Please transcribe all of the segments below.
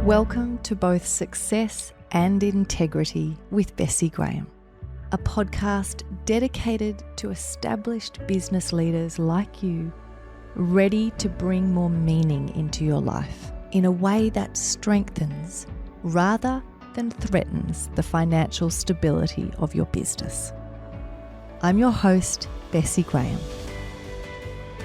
Welcome to both Success and Integrity with Bessi Graham, a podcast dedicated to established business leaders like you, ready to bring more meaning into your life in a way that strengthens rather than threatens the financial stability of your business. I'm your host, Bessi Graham.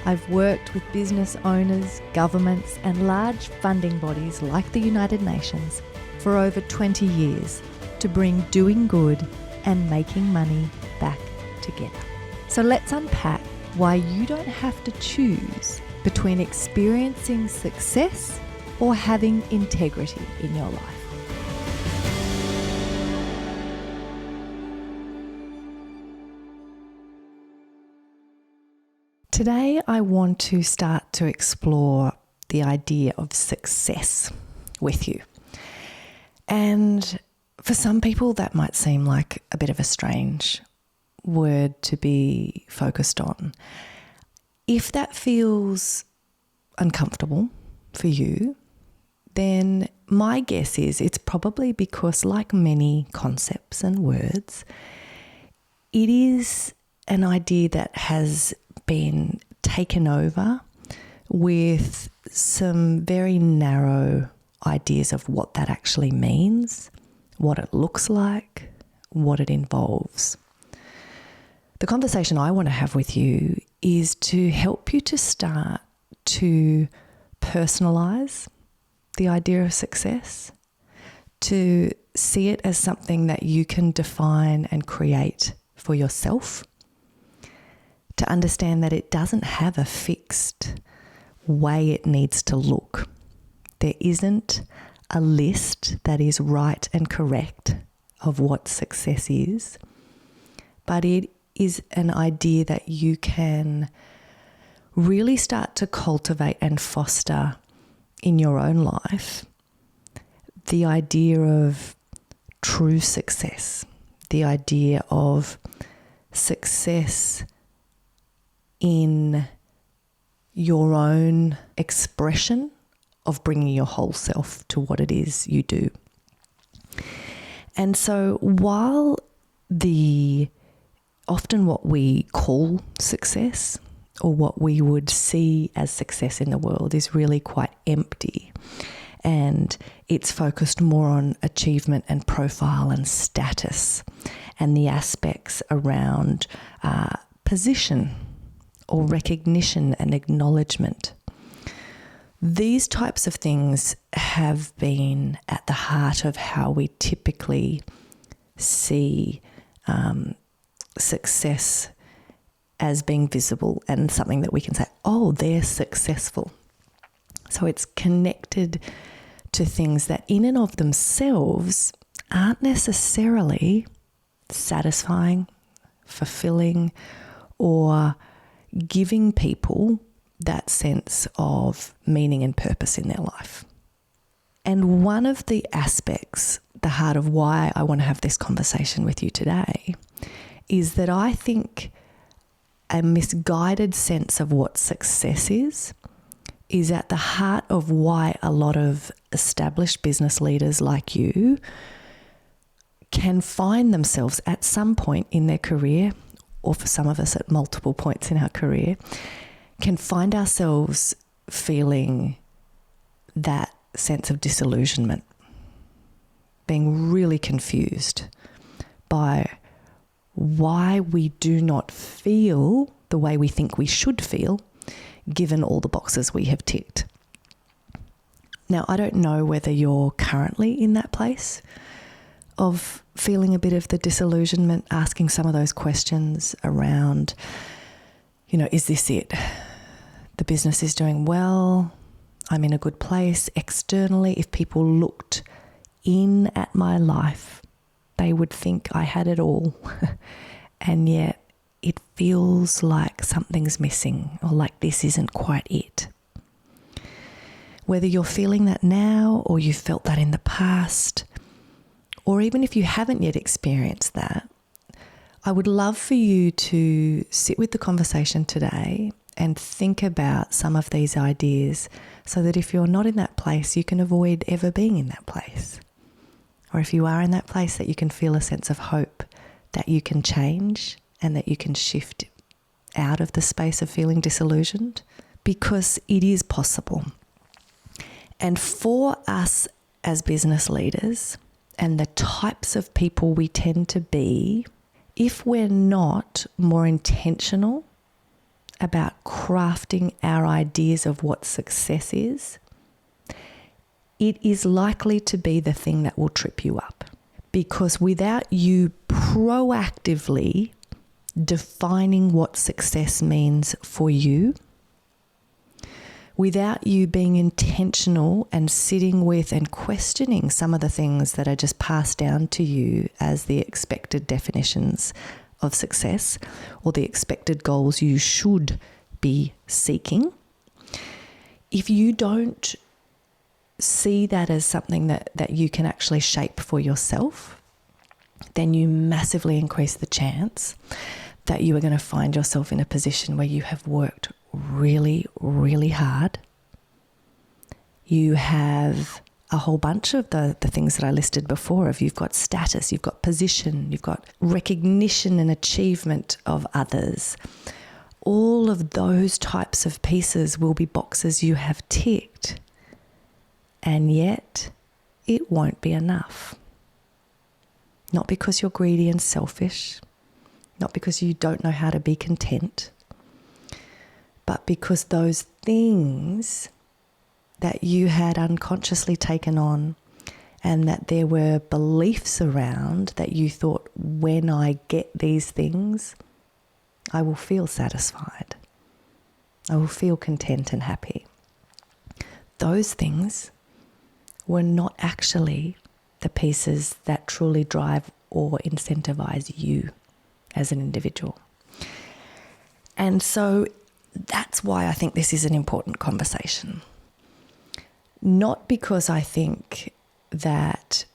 I've worked with business owners, governments, and large funding bodies like the United Nations for over 20 years to bring doing good and making money back together. So let's unpack why you don't have to choose between experiencing success or having integrity in your life. Today, I want to start to explore the idea of success with you. And for some people, that might seem like a bit of a strange word to be focused on. If that feels uncomfortable for you, then my guess is it's probably because, like many concepts and words, it is an idea that has been taken over with some very narrow ideas of what that actually means, what it looks like, what it involves. The conversation I want to have with you is to help you to start to personalize the idea of success, to see it as something that you can define and create for yourself, to understand that it doesn't have a fixed way it needs to look. There isn't a list that is right and correct of what success is, but it is an idea that you can really start to cultivate and foster in your own life. The idea of true success, the idea of success in your own expression of bringing your whole self to what it is you do. And so while often what we call success or what we would see as success in the world is really quite empty, and it's focused more on achievement and profile and status and the aspects around position or recognition and acknowledgement. These types of things have been at the heart of how we typically see success as being visible and something that we can say, oh, they're successful. So it's connected to things that in and of themselves aren't necessarily satisfying, fulfilling, or giving people that sense of meaning and purpose in their life. And one of the aspects, the heart of why I want to have this conversation with you today, is that I think a misguided sense of what success is at the heart of why a lot of established business leaders like you can find themselves at some point in their career, or for some of us at multiple points in our career, can find ourselves feeling that sense of disillusionment, being really confused by why we do not feel the way we think we should feel, given all the boxes we have ticked. Now, I don't know whether you're currently in that place of feeling a bit of the disillusionment, asking some of those questions around, is this it? The business is doing well. I'm in a good place. Externally, if people looked in at my life, they would think I had it all. And yet it feels like something's missing, or like this isn't quite it. Whether you're feeling that now or you felt that in the past, or even if you haven't yet experienced that, I would love for you to sit with the conversation today and think about some of these ideas so that if you're not in that place, you can avoid ever being in that place. Or if you are in that place, that you can feel a sense of hope that you can change and that you can shift out of the space of feeling disillusioned, because it is possible. And for us as business leaders and the types of people we tend to be, if we're not more intentional about crafting our ideas of what success is, it is likely to be the thing that will trip you up. Because without you proactively defining what success means for you, without you being intentional and sitting with and questioning some of the things that are just passed down to you as the expected definitions of success or the expected goals you should be seeking, if you don't see that as something that you can actually shape for yourself, then you massively increase the chance that you are going to find yourself in a position where you have worked really, really hard. You have a whole bunch of the things that I listed before of you've got status, you've got position, you've got recognition and achievement of others. All of those types of pieces will be boxes you have ticked, and yet it won't be enough. Not because you're greedy and selfish, not because you don't know how to be content, but because those things that you had unconsciously taken on and that there were beliefs around that you thought, when I get these things, I will feel satisfied. I will feel content and happy. Those things were not actually the pieces that truly drive or incentivize you as an individual. And so that's why I think this is an important conversation. Not because I think that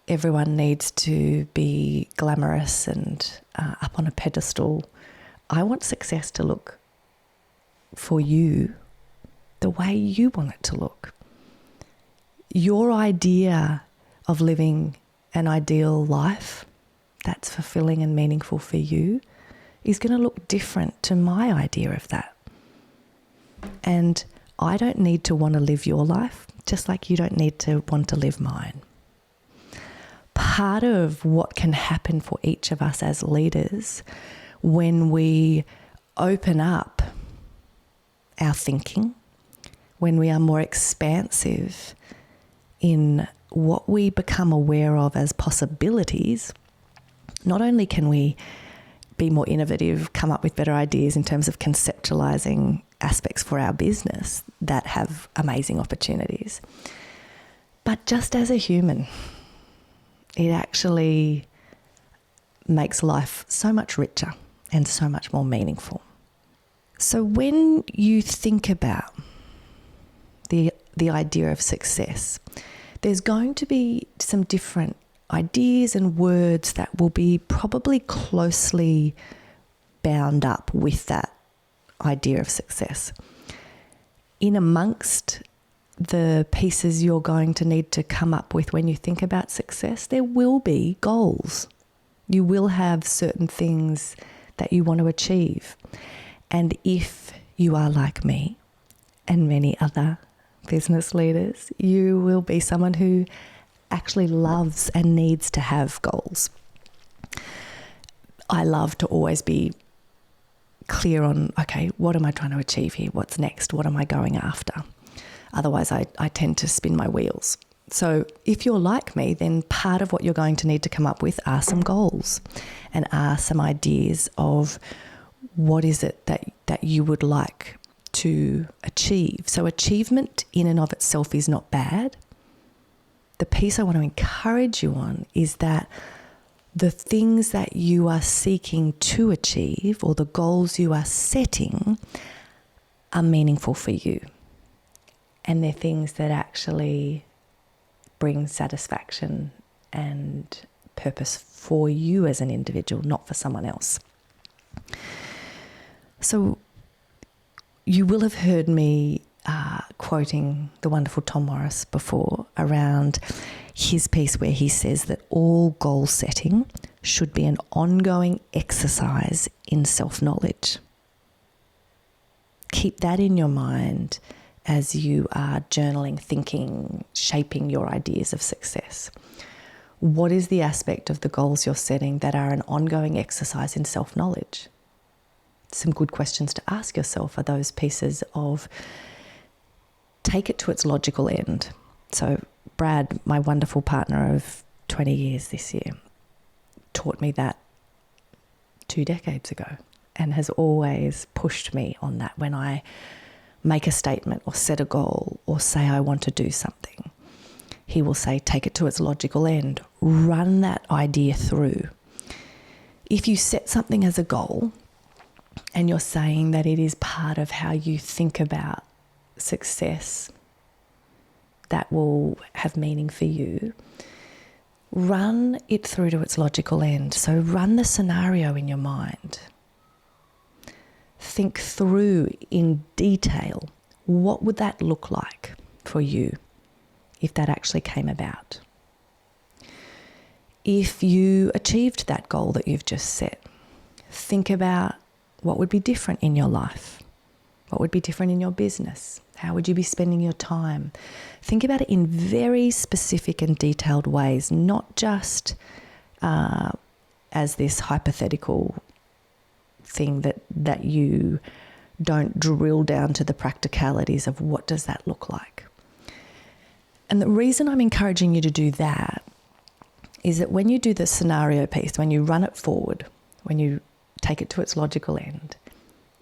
everyone needs to be glamorous and up on a pedestal. I want success to look for you the way you want it to look. Your idea of living an ideal life that's fulfilling and meaningful for you is going to look different to my idea of that. And I don't need to want to live your life, just like you don't need to want to live mine. Part of what can happen for each of us as leaders when we open up our thinking, when we are more expansive in what we become aware of as possibilities, not only can we be more innovative, come up with better ideas in terms of conceptualizing aspects for our business that have amazing opportunities, but just as a human, it actually makes life so much richer and so much more meaningful. So when you think about the idea of success, there's going to be some different ideas and words that will be probably closely bound up with that idea of success. In amongst the pieces you're going to need to come up with when you think about success, there will be goals. You will have certain things that you want to achieve. And if you are like me and many other business leaders, you will be someone who actually loves and needs to have goals. I love to always be clear on, okay, what am I trying to achieve here? What's next? What am I going after? Otherwise, I tend to spin my wheels. So if you're like me, then part of what you're going to need to come up with are some goals and are some ideas of what is it that you would like to achieve. So achievement in and of itself is not bad. The piece I want to encourage you on is that the things that you are seeking to achieve or the goals you are setting are meaningful for you. And they're things that actually bring satisfaction and purpose for you as an individual, not for someone else. So you will have heard me quoting the wonderful Tom Morris before around his piece where he says that all goal setting should be an ongoing exercise in self-knowledge. Keep that in your mind as you are journaling, thinking, shaping your ideas of success. What is the aspect of the goals you're setting that are an ongoing exercise in self-knowledge? Some good questions to ask yourself are those pieces of take it to its logical end. So Brad, my wonderful partner of 20 years this year, taught me that 2 decades ago and has always pushed me on that when I make a statement or set a goal or say I want to do something. He will say, take it to its logical end, run that idea through. If you set something as a goal and you're saying that it is part of how you think about success that will have meaning for you, run it through to its logical end. So run the scenario in your mind. Think through in detail, what would that look like for you if that actually came about? If you achieved that goal that you've just set, think about what would be different in your life. What would be different in your business? How would you be spending your time? Think about it in very specific and detailed ways, not just as this hypothetical thing that you don't drill down to the practicalities of what does that look like. And the reason I'm encouraging you to do that is that when you do the scenario piece, when you run it forward, when you take it to its logical end,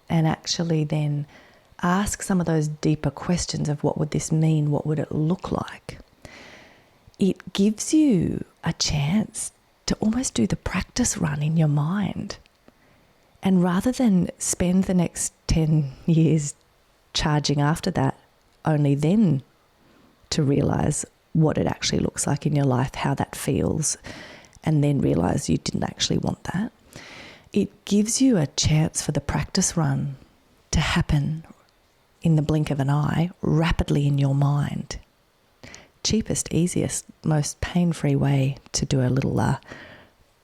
and actually then ask some of those deeper questions of what would this mean, what would it look like, it gives you a chance to almost do the practice run in your mind. And rather than spend the next 10 years charging after that, only then to realise what it actually looks like in your life, how that feels, and then realise you didn't actually want that, it gives you a chance for the practice run to happen in the blink of an eye, rapidly in your mind. Cheapest, easiest, most pain-free way to do a little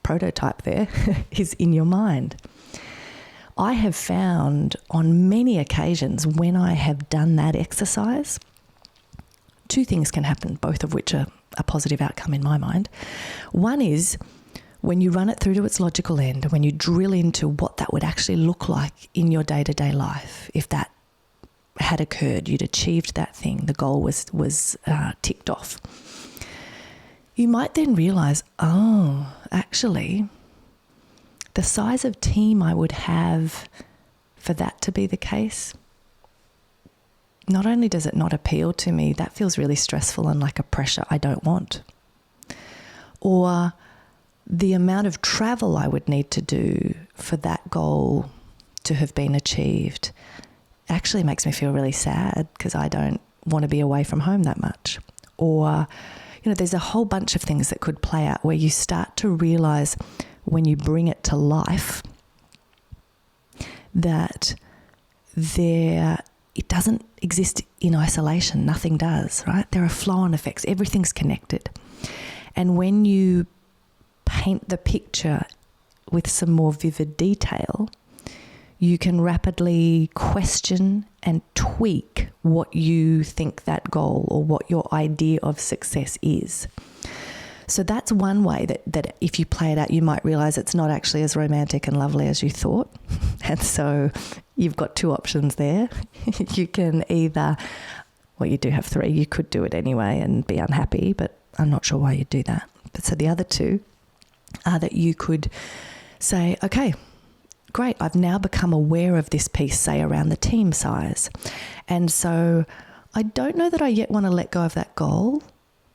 prototype there is in your mind. I have found on many occasions when I have done that exercise, 2 things can happen, both of which are a positive outcome in my mind. One is when you run it through to its logical end, when you drill into what that would actually look like in your day-to-day life, if that had occurred, you'd achieved that thing, the goal was ticked off. You might then realise, actually, the size of team I would have for that to be the case, not only does it not appeal to me, that feels really stressful and like a pressure I don't want. Or the amount of travel I would need to do for that goal to have been achieved actually makes me feel really sad because I don't want to be away from home that much. Or, there's a whole bunch of things that could play out where you start to realise when you bring it to life that it doesn't exist in isolation. Nothing does, right? There are flow-on effects. Everything's connected. And when you paint the picture with some more vivid detail, you can rapidly question and tweak what you think that goal or what your idea of success is. So that's one way that if you play it out, you might realise it's not actually as romantic and lovely as you thought. And so you've got 2 options there. You can either, you do have 3. You could do it anyway and be unhappy, but I'm not sure why you'd do that. But so the other 2 are that you could say, okay, great, I've now become aware of this piece, say around the team size. And so I don't know that I yet want to let go of that goal,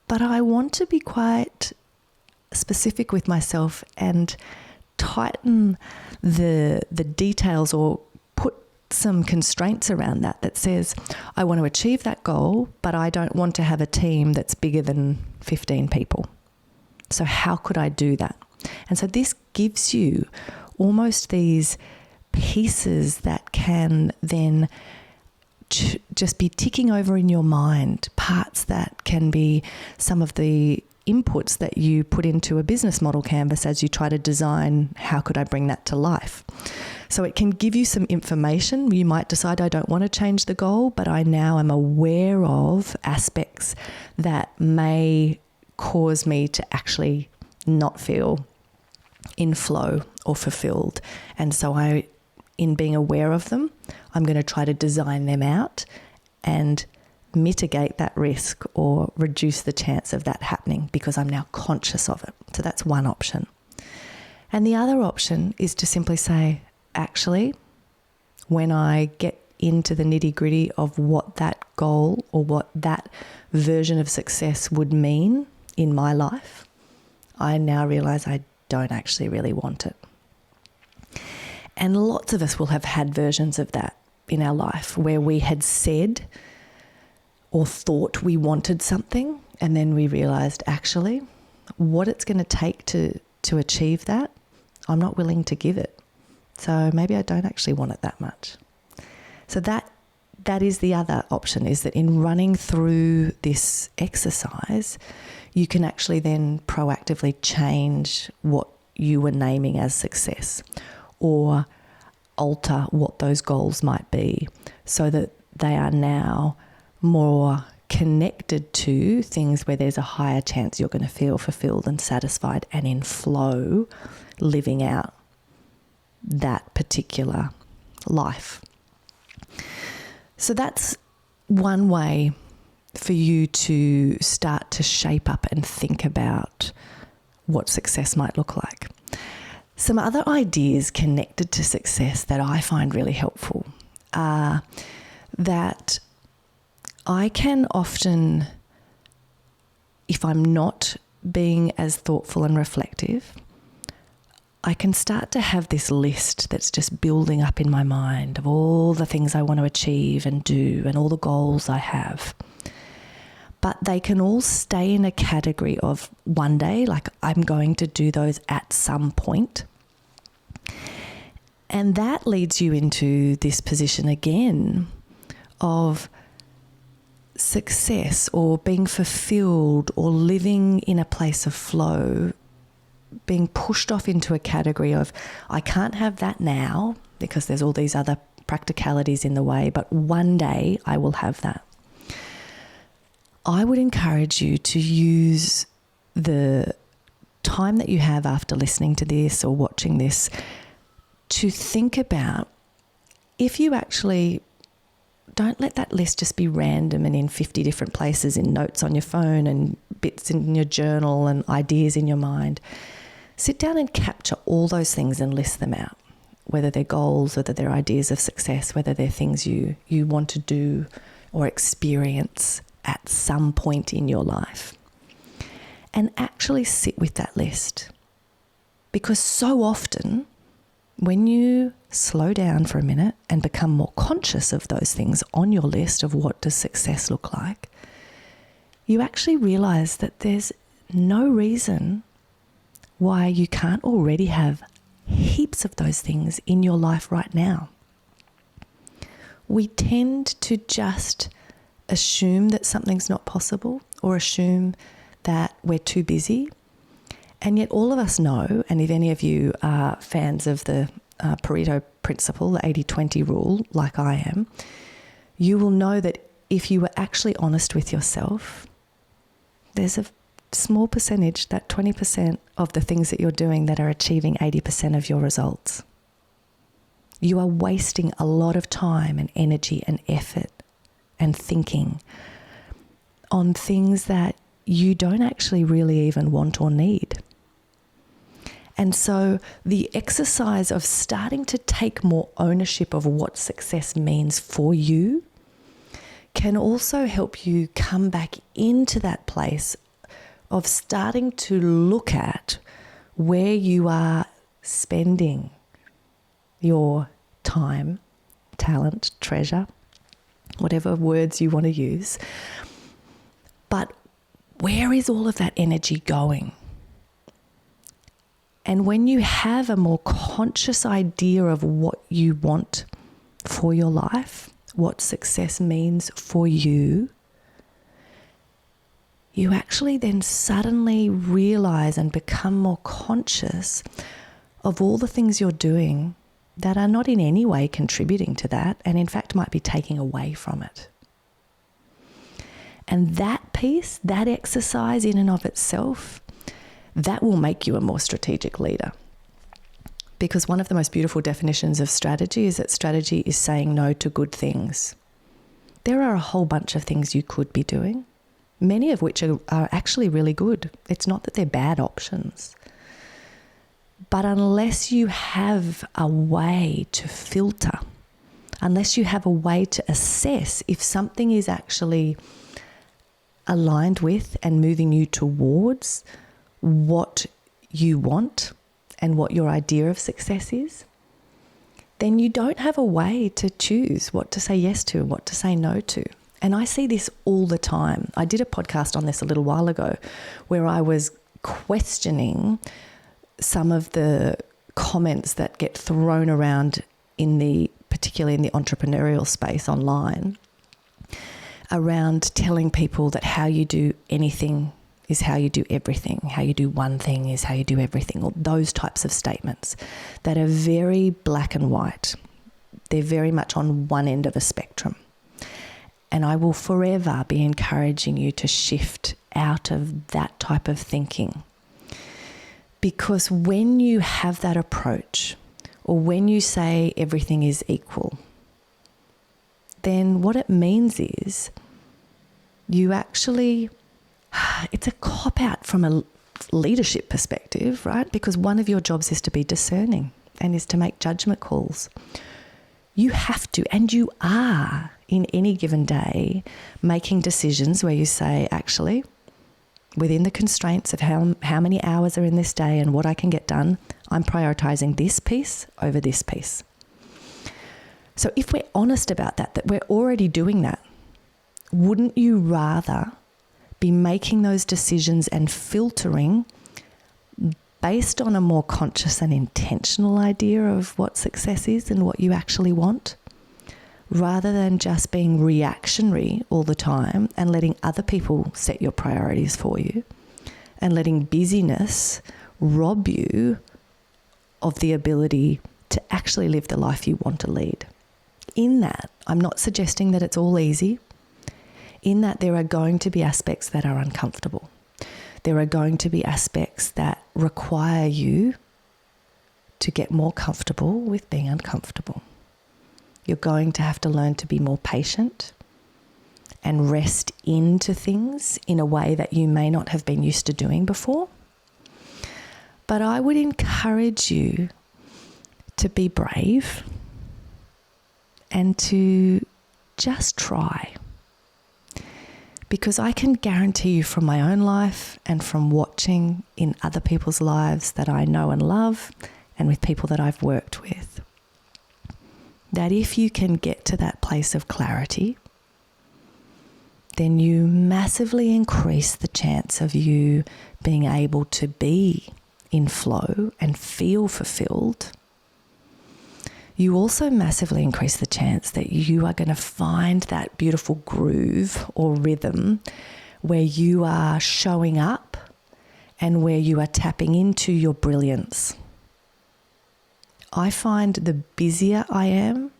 but I want to be quite specific with myself and tighten the details or put some constraints around that says I want to achieve that goal, but I don't want to have a team that's bigger than 15 people. So how could I do that? And so this gives you almost these pieces that can then just be ticking over in your mind parts that can be some of the inputs that you put into a business model canvas as you try to design how could I bring that to life. So it can give you some information. You might decide I don't want to change the goal, but I now am aware of aspects that may cause me to actually not feel in flow or fulfilled. And so in being aware of them, I'm going to try to design them out and mitigate that risk or reduce the chance of that happening because I'm now conscious of it. So that's one option. And the other option is to simply say, actually, when I get into the nitty-gritty of what that goal or what that version of success would mean in my life, I now realize I don't actually really want it. And lots of us will have had versions of that in our life where we had said or thought we wanted something, and then we realized actually what it's going to take to achieve that, I'm not willing to give it. So maybe I don't actually want it that much. So that is the other option, is that in running through this exercise, you can actually then proactively change what you were naming as success or alter what those goals might be so that they are now more connected to things where there's a higher chance you're going to feel fulfilled and satisfied and in flow living out that particular life. So that's one way for you to start to shape up and think about what success might look like. Some other ideas connected to success that I find really helpful are that I can often, if I'm not being as thoughtful and reflective, I can start to have this list that's just building up in my mind of all the things I want to achieve and do and all the goals I have. But they can all stay in a category of one day, like I'm going to do those at some point. And that leads you into this position again of success or being fulfilled or living in a place of flow, being pushed off into a category of I can't have that now because there's all these other practicalities in the way, but one day I will have that. I would encourage you to use the time that you have after listening to this or watching this to think about if you actually don't let that list just be random and in 50 different places, in notes on your phone and bits in your journal and ideas in your mind. Sit down and capture all those things and list them out, whether they're goals, whether they're ideas of success, whether they're things you want to do or experience at some point in your life. And actually sit with that list. Because so often, when you slow down for a minute and become more conscious of those things on your list of what does success look like, you actually realize that there's no reason why you can't already have heaps of those things in your life right now. We tend to just assume that something's not possible or assume that we're too busy. And yet all of us know, and if any of you are fans of the Pareto principle, the 80-20 rule, like I am, you will know that if you were actually honest with yourself, there's a small percentage, that 20% of the things that you're doing that are achieving 80% of your results. You are wasting a lot of time and energy and effort and thinking on things that you don't actually really even want or need. And so the exercise of starting to take more ownership of what success means for you can also help you come back into that place of starting to look at where you are spending your time, talent, treasure, whatever words you want to use. But where is all of that energy going? And when you have a more conscious idea of what you want for your life what success means for you, you actually then suddenly realize and become more conscious of all the things you're doing that are not in any way contributing to that, and in fact might be taking away from it. And that piece, that exercise in and of itself, that will make you a more strategic leader. Because one of the most beautiful definitions of strategy is that strategy is saying no to good things. There are a whole bunch of things you could be doing, many of which are actually really good. It's not that they're bad options. But unless you have a way to filter, unless you have a way to assess if something is actually aligned with and moving you towards what you want and what your idea of success is, then you don't have a way to choose what to say yes to and what to say no to. And I see this all the time. I did a podcast on this a little while ago where I was questioning some of the comments that get thrown around particularly in the entrepreneurial space online, around telling people that how you do anything is how you do everything, how you do one thing is how you do everything, or those types of statements that are very black and white. They're very much on one end of a spectrum. And I will forever be encouraging you to shift out of that type of thinking. Because when you have that approach, or when you say everything is equal, then what it means is you actually, it's a cop-out from a leadership perspective, right? Because one of your jobs is to be discerning and is to make judgment calls. You have to, and you are in any given day, making decisions where you say, actually, within the constraints of how many hours are in this day and what I can get done, I'm prioritizing this piece over this piece. So if we're honest about that we're already doing that, wouldn't you rather be making those decisions and filtering based on a more conscious and intentional idea of what success is and what you actually want, rather than just being reactionary all the time and letting other people set your priorities for you and letting busyness rob you of the ability to actually live the life you want to lead? In that, I'm not suggesting that it's all easy. In that, there are going to be aspects that are uncomfortable. There are going to be aspects that require you to get more comfortable with being uncomfortable. You're going to have to learn to be more patient and rest into things in a way that you may not have been used to doing before. But I would encourage you to be brave and to just try. Because I can guarantee you from my own life and from watching in other people's lives that I know and love and with people that I've worked with, that if you can get to that place of clarity, then you massively increase the chance of you being able to be in flow and feel fulfilled. You also massively increase the chance that you are going to find that beautiful groove or rhythm where you are showing up and where you are tapping into your brilliance. I find the busier I am,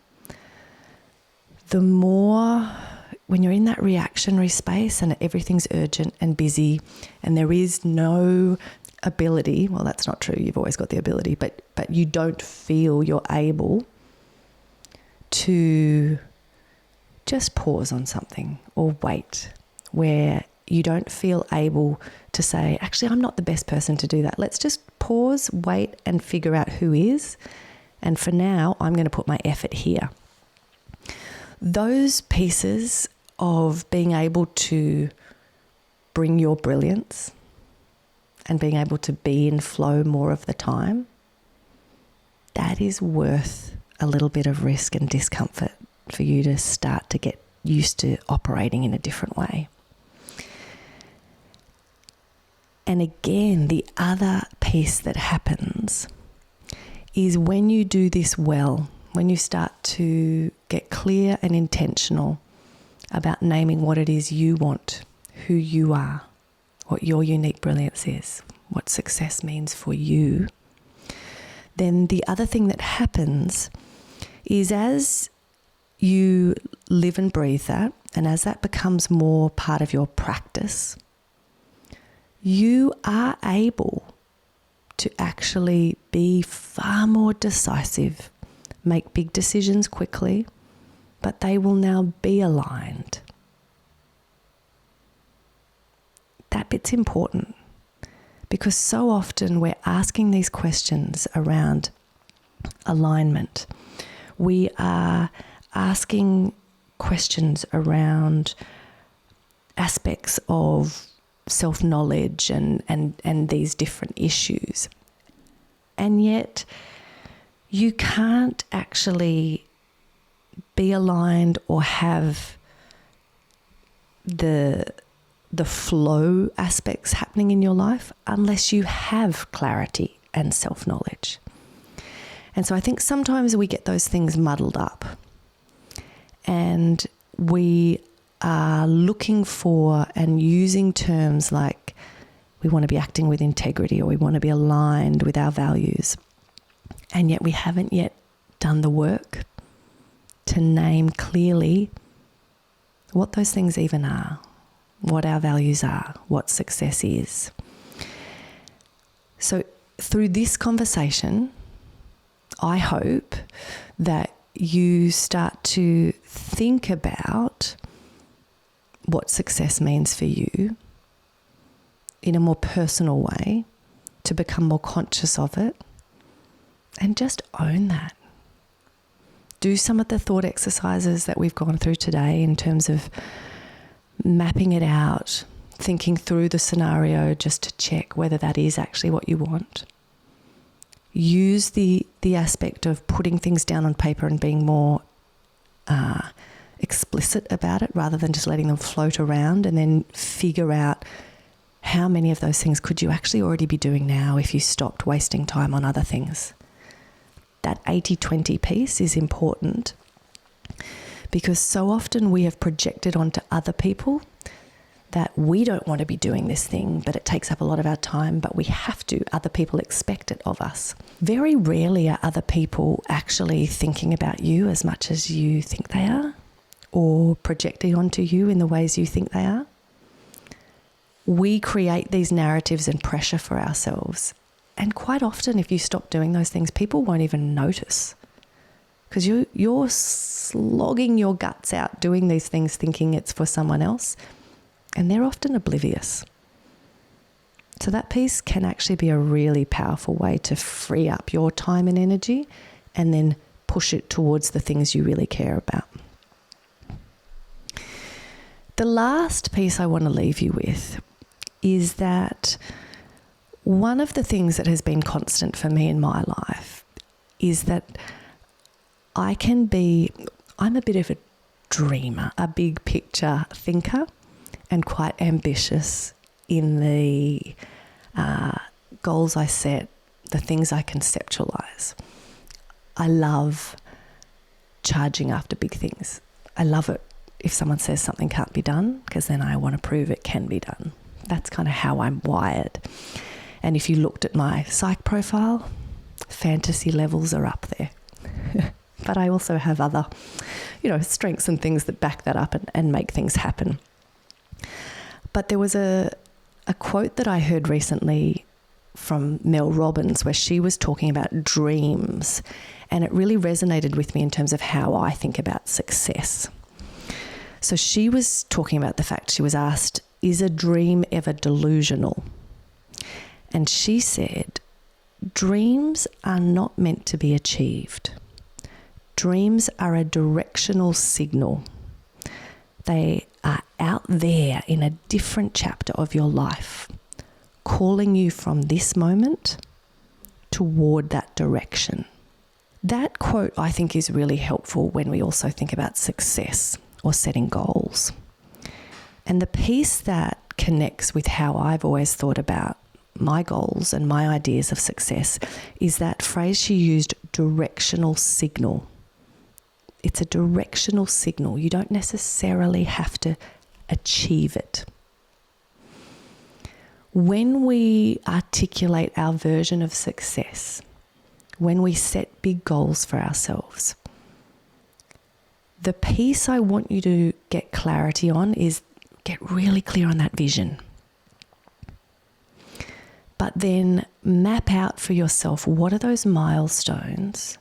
the more, when you're in that reactionary space and everything's urgent and busy and there is no ability, well, that's not true, you've always got the ability, but you don't feel you're able to just pause on something or wait, where you don't feel able to say, actually, I'm not the best person to do that. Let's just pause, wait, and figure out who is. And for now, I'm going to put my effort here. Those pieces of being able to bring your brilliance and being able to be in flow more of the time, that is worth a little bit of risk and discomfort for you to start to get used to operating in a different way. And again, the other piece that happens is when you do this well, when you start to get clear and intentional about naming what it is you want, who you are, what your unique brilliance is, what success means for you, then the other thing that happens is as you live and breathe that, and as that becomes more part of your practice, you are able to actually be far more decisive, make big decisions quickly, but they will now be aligned. That bit's important because so often we're asking these questions around alignment. We are asking questions around aspects of self-knowledge and these different issues. And yet you can't actually be aligned or have the flow aspects happening in your life unless you have clarity and self-knowledge. And so I think sometimes we get those things muddled up and we are looking for and using terms like we want to be acting with integrity or we want to be aligned with our values. And yet we haven't yet done the work to name clearly what those things even are, what our values are, what success is. So through this conversation, I hope that you start to think about what success means for you in a more personal way, to become more conscious of it, and just own that. Do some of the thought exercises that we've gone through today in terms of mapping it out, thinking through the scenario just to check whether that is actually what you want. Use the aspect of putting things down on paper and being more explicit about it rather than just letting them float around, and then figure out how many of those things could you actually already be doing now if you stopped wasting time on other things. That 80-20 piece is important because so often we have projected onto other people that we don't want to be doing this thing, but it takes up a lot of our time, but we have to. Other people expect it of us. Very rarely are other people actually thinking about you as much as you think they are, or projecting onto you in the ways you think they are. We create these narratives and pressure for ourselves. And quite often, if you stop doing those things, people won't even notice because you're slogging your guts out doing these things thinking it's for someone else, and they're often oblivious. So that piece can actually be a really powerful way to free up your time and energy and then push it towards the things you really care about. The last piece I want to leave you with is that one of the things that has been constant for me in my life is that I'm a bit of a dreamer, a big picture thinker, and quite ambitious in the goals I set, the things I conceptualize. I love charging after big things. I love it if someone says something can't be done, because then I want to prove it can be done. That's kind of how I'm wired. And if you looked at my psych profile, fantasy levels are up there. But I also have other, strengths and things that back that up and make things happen. But there was a quote that I heard recently from Mel Robbins where she was talking about dreams, and it really resonated with me in terms of how I think about success. So she was talking about the fact, she was asked, is a dream ever delusional? And she said, dreams are not meant to be achieved. Dreams are a directional signal. They are out there in a different chapter of your life, calling you from this moment toward that direction. That quote, I think, is really helpful when we also think about success or setting goals. And the piece that connects with how I've always thought about my goals and my ideas of success is that phrase she used, directional signal. It's a directional signal. You don't necessarily have to achieve it. When we articulate our version of success, when we set big goals for ourselves, the piece I want you to get clarity on is get really clear on that vision. But then map out for yourself, what are those milestones?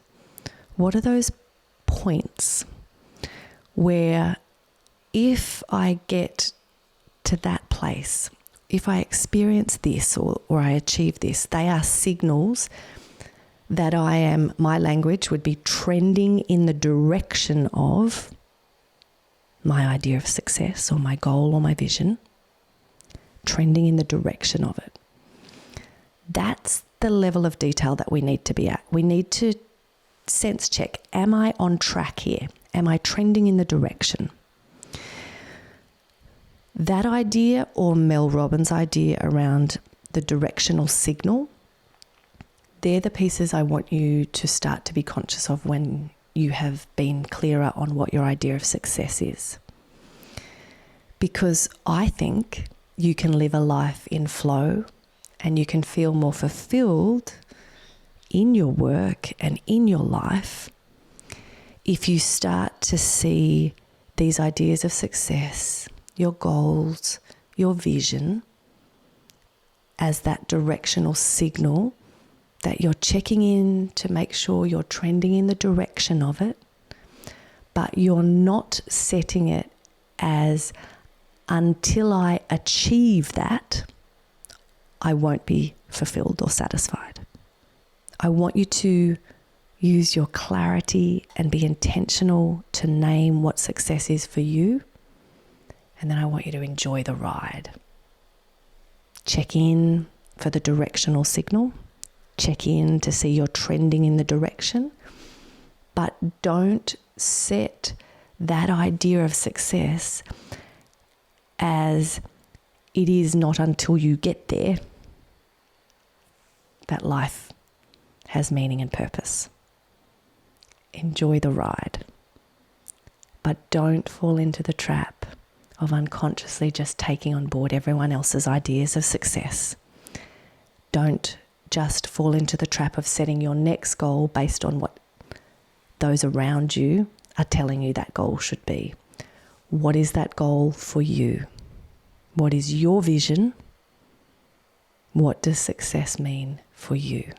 What are those points where if I get to that place, if I experience this or I achieve this, they are signals that my language would be trending in the direction of my idea of success or my goal or my vision, trending in the direction of it. That's the level of detail that we need to be at. We need to sense check. Am I on track here? Am I trending in the direction? That idea, or Mel Robbins' idea around the directional signal, they're the pieces I want you to start to be conscious of when you have been clearer on what your idea of success is. Because I think you can live a life in flow and you can feel more fulfilled in your work and in your life if you start to see these ideas of success, your goals, your vision, as that directional signal that you're checking in to make sure you're trending in the direction of it, but you're not setting it as until I achieve that, I won't be fulfilled or satisfied. I want you to use your clarity and be intentional to name what success is for you. And then I want you to enjoy the ride. Check in for the directional signal. Check in to see you're trending in the direction. But don't set that idea of success as it is not until you get there that life has meaning and purpose. Enjoy the ride. But don't fall into the trap of unconsciously just taking on board everyone else's ideas of success. Don't just fall into the trap of setting your next goal based on what those around you are telling you that goal should be. What is that goal for you? What is your vision? What does success mean for you?